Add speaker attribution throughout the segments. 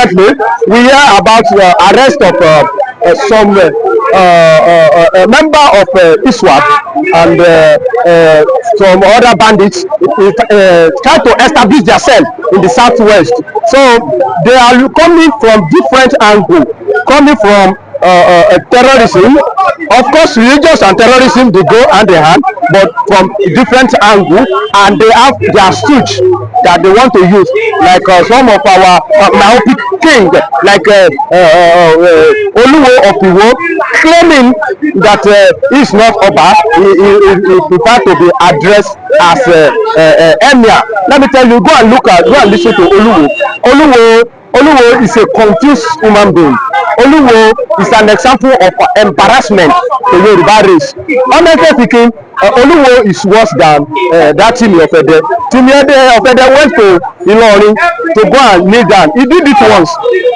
Speaker 1: recently we hear about arrest of some member of ISWAP and some other bandits try to establish themselves in the southwest. So they are coming from different angles, coming from terrorism. Of course, religious and terrorism they go hand in hand, but from different angles, and they have their stooge that they want to use, like some of our myopic king, like Oluwo of Iwo, claiming that he is not Oba, he prefer to be addressed as Emir. Let me tell you, go and listen to Oluwo. Oluwo is a confused human being. Oluwo is an example of embarrassment to Yoruba race. Honestly speaking, Oluwo is worse than that Timi Ofede. Timi Ofede went to Ilorin to go and kneel down. He did it once.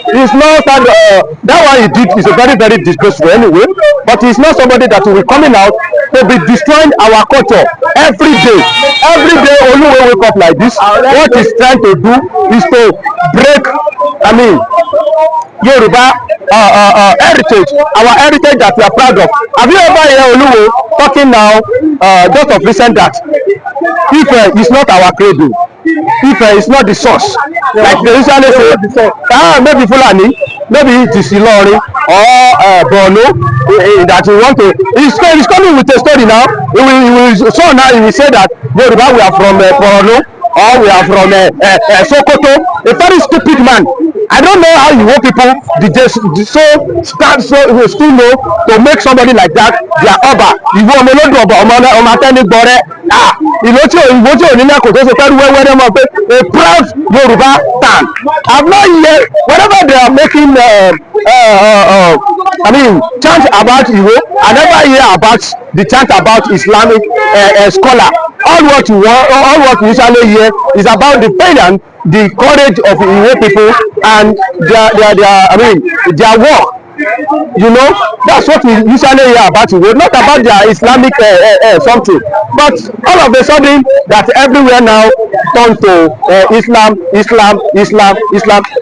Speaker 1: He's not that one he did is a very, very disgraceful anyway, but he's not somebody that will be coming out to be destroying our culture every day. Every day Oluwo wake up like this. What he's trying to do is to break, Yoruba heritage, our heritage that we are proud of. Have you ever heard Oluwo talking now, just of recent that if it's not our cradle, if it's not the source, like they usually say, maybe Fulani, maybe it is Ilorin or Borno that we want to. He's coming with a story now. He will say that Yoruba we are from Borno, or we are from Sokoto. A very stupid man. I don't know how you want people still know to make somebody like that their Oba. Ìwọ ọmọ olódò ọba ọmọ atẹnigbọrẹ ìwọ tí ò ní lẹkọọ tó ṣe fẹẹ wẹwẹrẹ mọ pé a proud Yoruba town. I've not yet whenever they are making chant about Iwo, I never hear about the chant about Islamic scholar. All what we usually hear is about the valiant, the courage of Iwo people and their work. You know, that's what we usually hear about Iwo, not about their Islamic something. But all of a sudden, that everywhere now turned to Islam,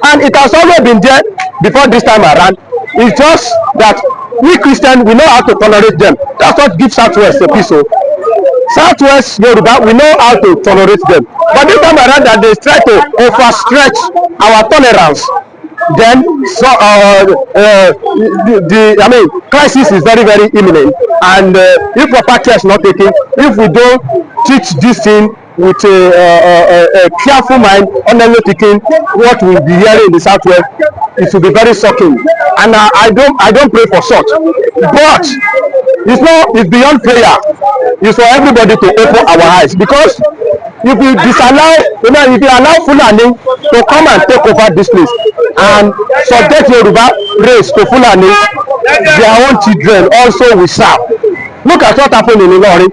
Speaker 1: and it has always been there before this time around. It's just that we Christians, we know how to tolerate them. That's what gives Southwest a peace. Southwest Yoruba, we know how to tolerate them. But this time around that they try to overstretch our tolerance, then crisis is very, very imminent. And if proper care is not taken, if we don't teach this thing with a careful mind, honestly speaking, what we'll be hearing in the Southwest, it will be very shocking. And I don't pray for such, but it's beyond prayer. It's for everybody to open our eyes, because if you allow Fulani to come and take over this place and subject Yoruba race to Fulani, their own children also will serve. Look at what happened in Ilorin.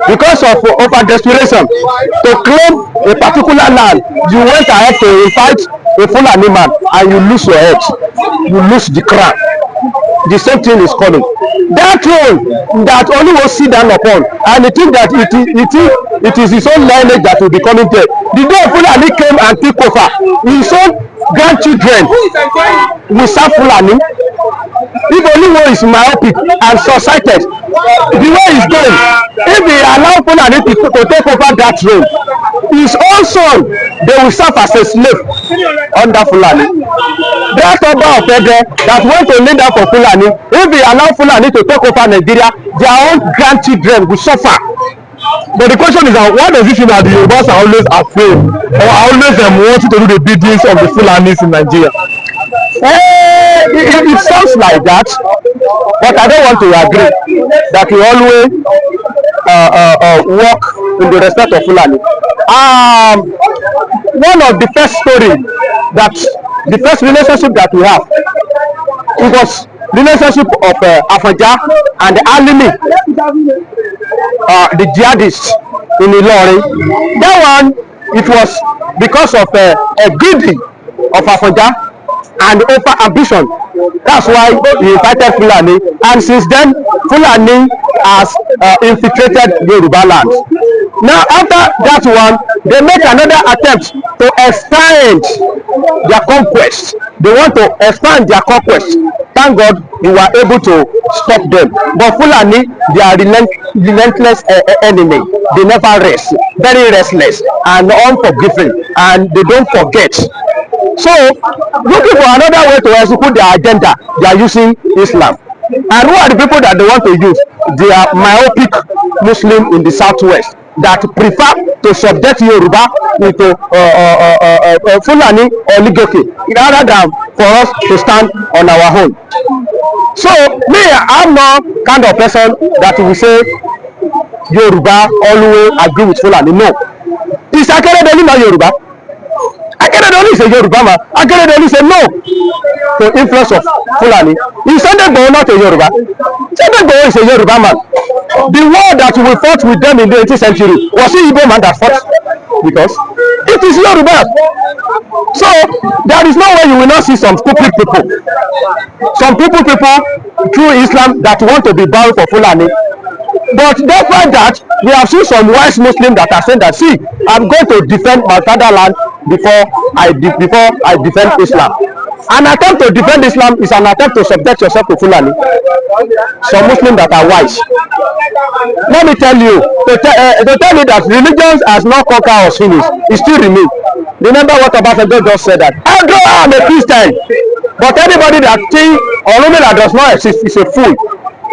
Speaker 1: Because of over desperation to claim a particular land, you went ahead to invite a Fulani man and you lose your head, you lose the crown. The same thing is coming. That throne that only was sit down upon, and he think that it is his own lineage that will be coming there. The day Fulani came and took over, his own grandchildren will serve Fulani. If Oluwo is myopic and short-sighted, the way he's going, if he allow Fulani to take over that throne, his own son, they will serve as a slave under Fulani. That Oba of Ede that went to kneel down for Fulani, if he allow Fulani to take over Nigeria, their own grandchildren will suffer. But the question is, why does it seem that the Yorubas are always afraid or always wanting to do the biddings of the Fulanis in Nigeria? It sounds like that, but I don't want to agree that we always work in the respect of Fulani. One of the first story that the first relationship that we have, it was relationship of Afaja and Alimi, the jihadists in Ilorin. That one, it was because of a greedy of Afaja and over ambition. That's why he invited Fulani, and since then Fulani has infiltrated Yoruba land. Now after that one, they make another attempt to extend their conquest. They want to expand their conquest. Thank God you were able to stop them. But Fulani, they are relentless enemy. They never rest, very restless and unforgiving, and they don't forget. So, looking for another way to execute their agenda, they are using Islam. And who are the people that they want to use? They are myopic Muslim in the southwest that prefer to subject Yoruba into Fulani oligarchy rather than for us to stand on our own. So me, I'm not kind of person that will say Yoruba always agree with Fulani. No, is Akeredolu not Yoruba? Akeredolu is a Yoruba man. Akeredolu say no to influence of Fulani. Is Sunday not a Yoruba? Sunday is a Yoruba man. The war that we fought with them in the 18th century, was it Igbo man that fought? Because it is Yoruba. So there is no way you will not see some stupid people. Some people through Islam that want to be bound for Fulani. But despite that, we have seen some wise Muslims that are saying that, see, I'm going to defend my fatherland before I defend Islam. An attempt to defend Islam is an attempt to subject yourself to Fulani. Some Muslims that are wise. Let me tell you, to tell you that religion has not conquered or finished, it still remains. Remember what Obasanjo just said, that although I am a Christian, but anybody that thinks Orunmila does not exist is a fool.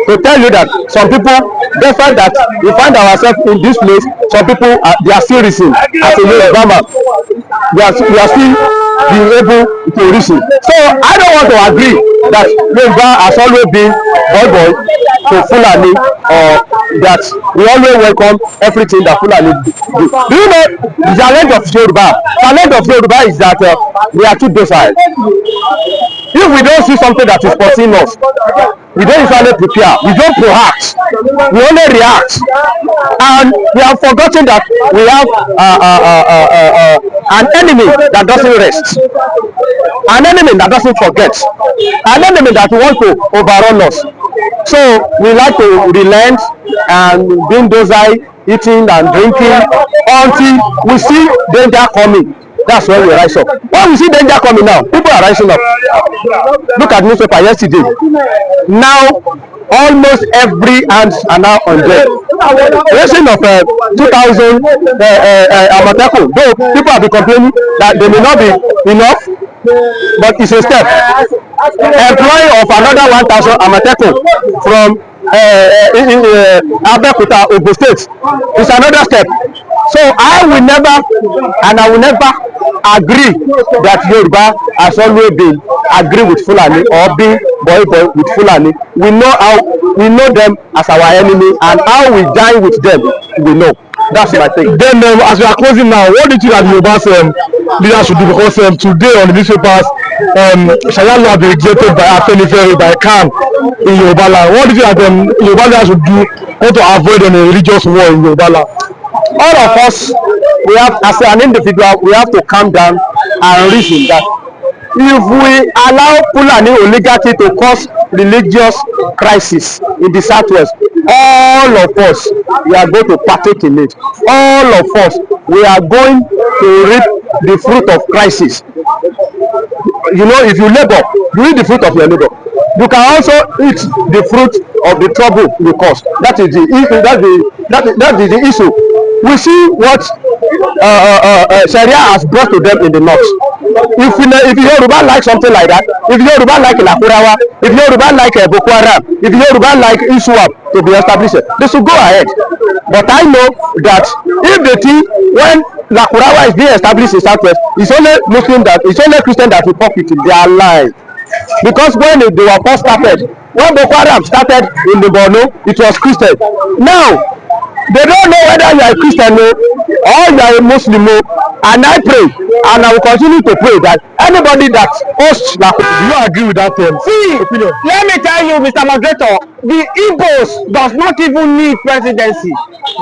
Speaker 1: To tell you that some people, despite that we find ourselves in this place, some people they are still reasoning as a Yoruba man. We are still being able to reason. So I don't want to agree that Yoruba has always been boy to Fulani, or that we always welcome everything that Fulani do. Do you know the challenge of Yoruba? Challenge of Yoruba is that we are too docile. If we don't see something that is pursuing us, we don't usually prepare, we don't proact, we only react, and we have forgotten that we have an enemy that doesn't rest, an enemy that doesn't forget, an enemy that wants to overrun us. So we like to relent and being docile, eating and drinking until we see danger coming. That's when we rise up. When we see danger coming now, people are rising up. Look at newspaper yesterday. Now, almost every hands are now on deck. Raising of 2,000 Amateku, though people have been complaining that they may not be enough, but it's a step. Employing of another 1,000 Amateku from Abeokuta, Ogun State is another step. So I will never agree that Yoruba has always been agree with Fulani or be boy with Fulani. We know them as our enemy, and how we dine with them, we know. That's my thing.
Speaker 2: Then as we are closing now, what do you think that Yoruba leaders should do? Because today on the newspapers, Shariah law has been rejected by Afenifere, by Khan in Yoruba land. What do you think that Yoruba leaders should do to avoid a religious war in Yoruba land?
Speaker 1: All of us, we have, as an individual, we have to calm down and reason that if we allow Fulani oligarchy to cause religious crisis in the southwest, all of us, we are going to partake in it. All of us, we are going to reap the fruit of crisis. You know, if you labor, you eat the fruit of your labor. You can also eat the fruit of the trouble you cause. That is the issue. We see what Shariah has brought to them in the north. If Yoruba like something like that, if Yoruba like Lakurawa, if Yoruba like Boko Haram, if Yoruba like Iswap to be established, they should go ahead. But I know that if the thing, when Lakurawa is being established in Southwest, it's only Christian that will profit in their life. Because when they were first started, when Boko Haram started in the Borno, it was Christian. Now they don't know whether you are a Christian or you are a Muslim, and I pray and I will continue to pray that anybody that hosts do
Speaker 2: you agree with that
Speaker 3: opinion? Let me tell you, Mr. Moderator, the Igbos does not even need presidency.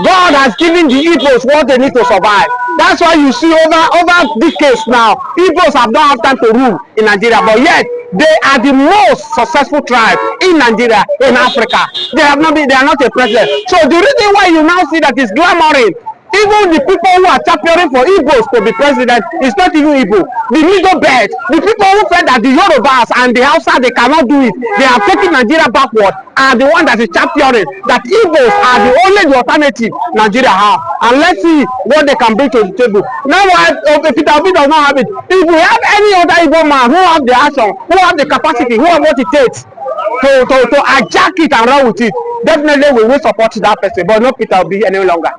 Speaker 3: God has given the Igbos what they need to survive. That's why you see over decades now, Igbos have not had time to rule in Nigeria, but yet they are the most successful tribe in Nigeria, in Africa. They are not a president. So the reason why you now see that is glamoring Even the people who are championing for Igbos to be president is not even Igbo. The middle belt, the people who felt that the Yorubas and the Hausa, they cannot do it, they are taking Nigeria backward, are the one that is championing that Igbos are the only alternative Nigeria have. And let's see what they can bring to the table. Now, if Peter Obi does not have it, if we have any other Igbo man who have the action, who have the capacity, who have what it takes to hijack it and run with it, definitely we will support that person, but not Peter Obi any longer.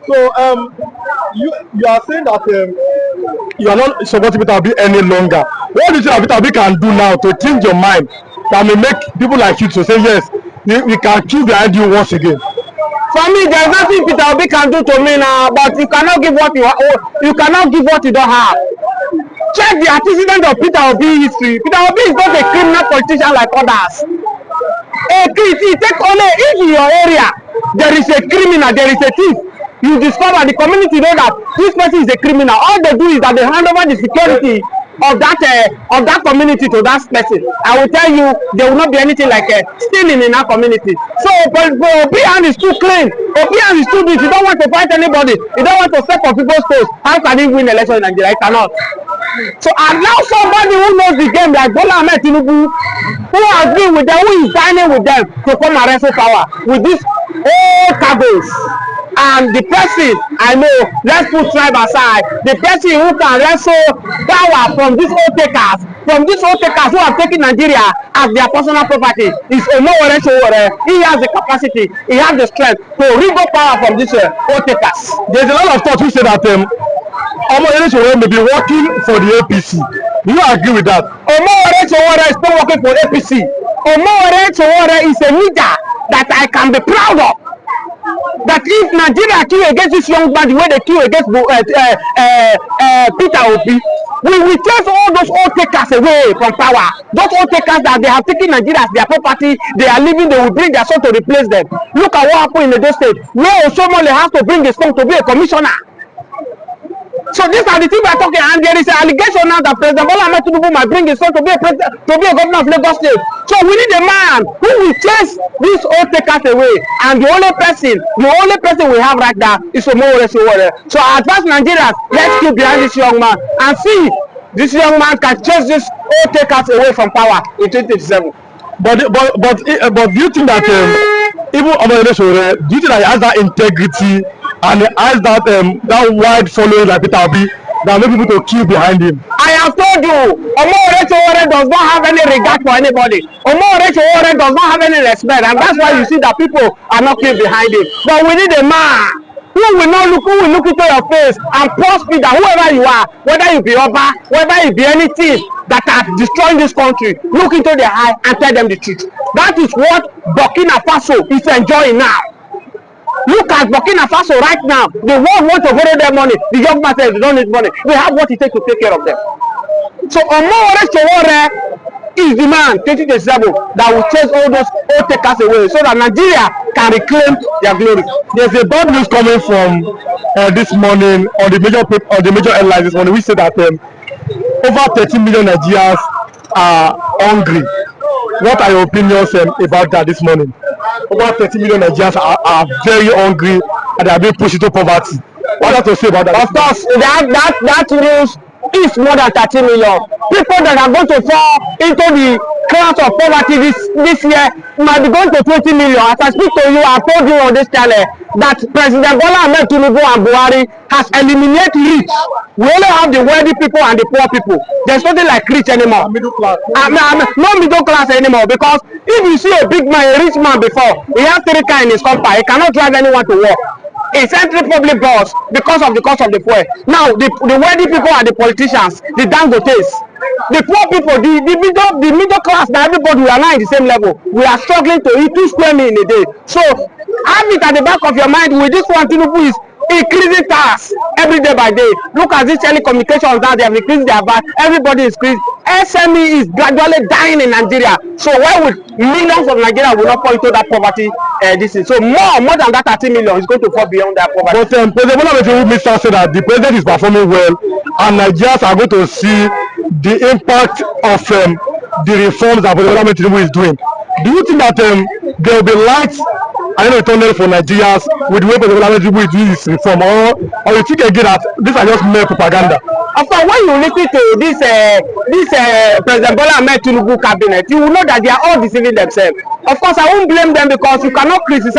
Speaker 2: So you are saying that you are not supporting Peter Obi any longer. What do you think Peter Obi can do now to change your mind that may make people like you to say yes, we can queue behind you once again?
Speaker 3: For me, there's nothing Peter Obi can do to me now, but you cannot give what you cannot give what you don't have. Check the antecedent of Peter Obi history. Peter Obi is not a criminal politician like others. Take only if in your area there is a criminal, there is a thief, you discover the community know that this person is a criminal. All they do is that they hand over the security of that community to that person. I will tell you, there will not be anything like stealing in that community. So Obian is too clean. Obian is too big. He don't want to fight anybody. He don't want to step on people's toes. How can he win election in Nigeria? He cannot. So allow somebody who knows the game like Bola Ahmed Tinubu, who has been with them, who is dining with them, to come and wrestle power with these old cargoes. And the person, I know, let's put tribe aside, the person who can wrestle power from these old takers who have taken Nigeria as their personal property is Omowore Sowore. He has the capacity, he has the strength to wriggle power from these old takers.
Speaker 2: There's a lot of thought who say that Omowore Sowore may be working for the APC. Do you agree with that?
Speaker 3: Omowore Sowore is not working for APC. Omowore Sowore is a leader that I can be proud of. That if Nigeria kill against this young man the way they kill against Peter Obi, we will chase all those old takers away from power. Those old takers that they have taken Nigeria as their property, they are leaving, they will bring their son to replace them. Look at what happened in Edo State, where Osomole has to bring his son to be a commissioner. So these are the things we are talking, and there is an allegation now that President Bola Ahmed Tinubu might bring his son to be a governor of Lagos State. So we need a man who will chase these old takers away, and the only person we have right now is Omowore Sowore. So I advise Nigerians, let's keep behind this young man and see if this young man can chase these old takers away from power in 2027.
Speaker 2: But do you think that even Omowore Sowore, do you think that he has that integrity and he has that wide following like Peter Obi that make people to queue behind him?
Speaker 3: I have told you, Omowore Sowore does not have any regard for anybody. Omowore Sowore does not have any respect, and that's why you see that people are not queuing behind him. But we need a man who will look into your face and prosper that whoever you are, whether you be Oba, whether you be anything that are destroying this country, look into their eye and tell them the truth. That is what Burkina Faso is enjoying now. Look at Burkina Faso right now. The world wants to borrow their money. The young man says they don't need money. We have what it takes to take care of them. So Omowore Sowore is the man 2027 that will chase all those old takers away so that Nigeria can reclaim their glory.
Speaker 2: There's a bad news coming from this morning on the major airlines this morning. We say that over 13 million Nigerians are hungry. What are your opinions about that this morning? Over 30 million Nigerians are very hungry and they are being pushed into poverty. What have to say about that?
Speaker 3: Of course, that news is more than 30 million. People that are going to fall into the class of poverty this year might be going to 20 million. As I speak to you, I told you on this channel that President Bola Ahmed Tinubu and Buhari has eliminated rich. We only have the wealthy people and the poor people. There's nothing like rich anymore.
Speaker 2: Middle class.
Speaker 3: No middle class anymore, because if you see a big man, a rich man before, he has 3 cars in his compound, he cannot drive anyone to work. He sent public bus because of the cost of the fuel. Now the wealthy people are the politicians, the Dangotes. The poor people, the middle class, that everybody, we are not in the same level. We are struggling to eat 2 square meals in a day. So have it at the back of your mind with this one. Tinubu is increasing tax every day by day. Look at these telecommunications now, they have increased their VAT. Everybody is increased. SME is gradually dying in Nigeria. So why would millions of Nigeria will not fall into that poverty? This is so more than that 30 million is going to fall beyond that poverty.
Speaker 2: But President Bola Ahmed Tinubu said that the president is performing well, and Nigerians are going to see the impact of the reforms that President Bola Ahmed Tinubu is doing. Do you think that there will be light I know a tunnel for Nigerians with the way President Tinubu is doing this reform, or you think again that these are just mere propaganda?
Speaker 3: Of course, when you listen to this President Bola Ahmed Tinubu cabinet, you will know that they are all deceiving themselves. Of course, I won't blame them because you cannot criticize